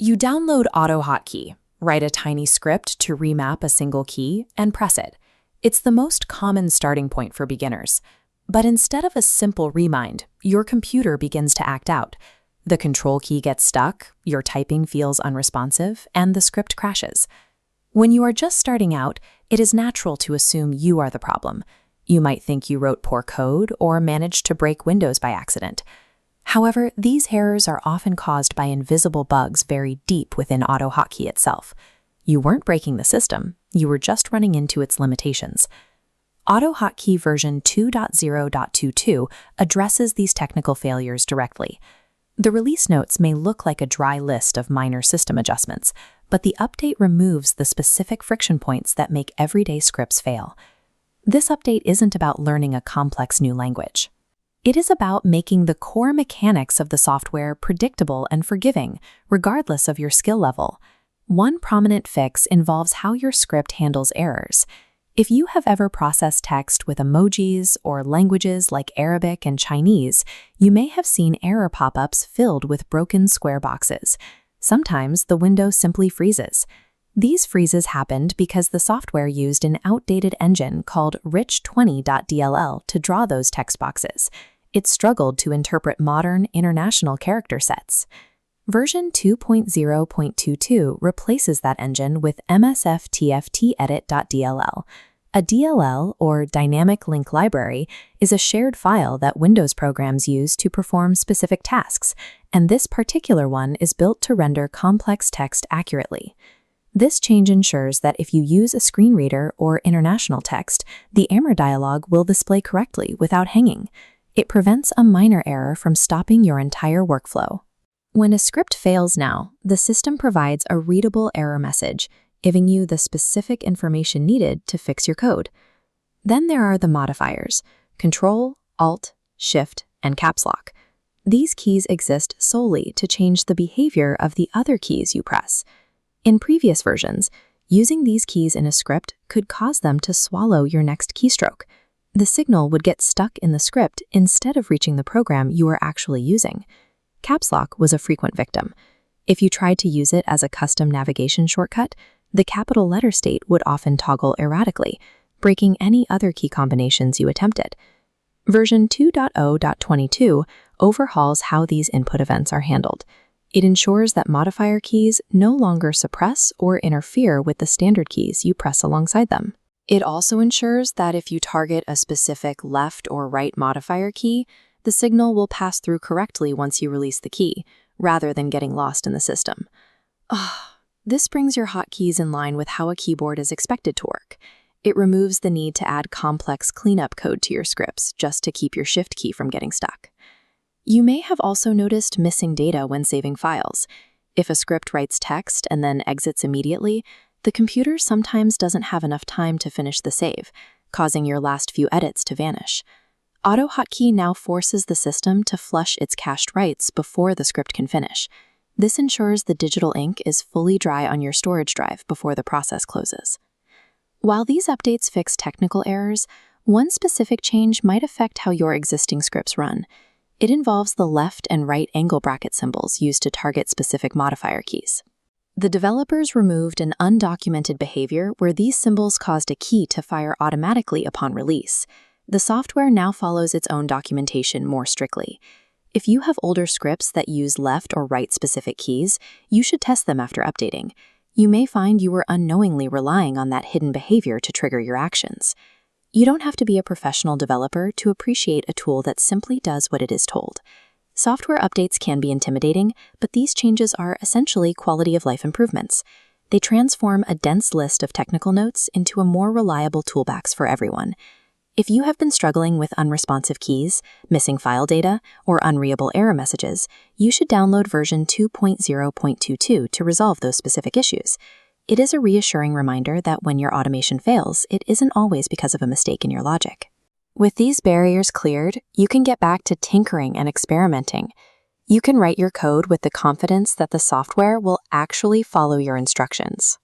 You download AutoHotkey, write a tiny script to remap a single key, and press it. It's the most common starting point for beginners. But instead of a simple remind, your computer begins to act out. The control key gets stuck, your typing feels unresponsive, and the script crashes. When you are just starting out, it is natural to assume you are the problem. You might think you wrote poor code or managed to break Windows by accident. However, these errors are often caused by invisible bugs buried deep within AutoHotkey itself. You weren't breaking the system, you were just running into its limitations. AutoHotkey version 2.0.22 addresses these technical failures directly. The release notes may look like a dry list of minor system adjustments, but the update removes the specific friction points that make everyday scripts fail. This update isn't about learning a complex new language. It is about making the core mechanics of the software predictable and forgiving, regardless of your skill level. One prominent fix involves how your script handles errors. If you have ever processed text with emojis or languages like Arabic and Chinese, you may have seen error pop-ups filled with broken square boxes. Sometimes the window simply freezes. These freezes happened because the software used an outdated engine called rich20.dll to draw those text boxes. It struggled to interpret modern, international character sets. Version 2.0.22 replaces that engine with msftftedit.dll. A DLL, or Dynamic Link Library, is a shared file that Windows programs use to perform specific tasks, and this particular one is built to render complex text accurately. This change ensures that if you use a screen reader or international text, the error dialog will display correctly without hanging. It prevents a minor error from stopping your entire workflow. When a script fails now, the system provides a readable error message, giving you the specific information needed to fix your code. Then there are the modifiers: Control, Alt, Shift, and Caps Lock. These keys exist solely to change the behavior of the other keys you press. In previous versions, using these keys in a script could cause them to swallow your next keystroke. The signal would get stuck in the script instead of reaching the program you are actually using. Caps Lock was a frequent victim. If you tried to use it as a custom navigation shortcut, the capital letter state would often toggle erratically, breaking any other key combinations you attempted. Version 2.0.22 overhauls how these input events are handled. It ensures that modifier keys no longer suppress or interfere with the standard keys you press alongside them. It also ensures that if you target a specific left or right modifier key, the signal will pass through correctly once you release the key, rather than getting lost in the system. This brings your hotkeys in line with how a keyboard is expected to work. It removes the need to add complex cleanup code to your scripts just to keep your Shift key from getting stuck. You may have also noticed missing data when saving files. If a script writes text and then exits immediately, the computer sometimes doesn't have enough time to finish the save, causing your last few edits to vanish. AutoHotkey now forces the system to flush its cached writes before the script can finish. This ensures the digital ink is fully dry on your storage drive before the process closes. While these updates fix technical errors, one specific change might affect how your existing scripts run. It involves the left and right angle bracket symbols used to target specific modifier keys. The developers removed an undocumented behavior where these symbols caused a key to fire automatically upon release. The software now follows its own documentation more strictly. If you have older scripts that use left or right specific keys, you should test them after updating. You may find you were unknowingly relying on that hidden behavior to trigger your actions. You don't have to be a professional developer to appreciate a tool that simply does what it is told. Software updates can be intimidating, but these changes are essentially quality-of-life improvements. They transform a dense list of technical notes into a more reliable toolbox for everyone. If you have been struggling with unresponsive keys, missing file data, or unreadable error messages, you should download version 2.0.22 to resolve those specific issues. It is a reassuring reminder that when your automation fails, it isn't always because of a mistake in your logic. With these barriers cleared, you can get back to tinkering and experimenting. You can write your code with the confidence that the software will actually follow your instructions.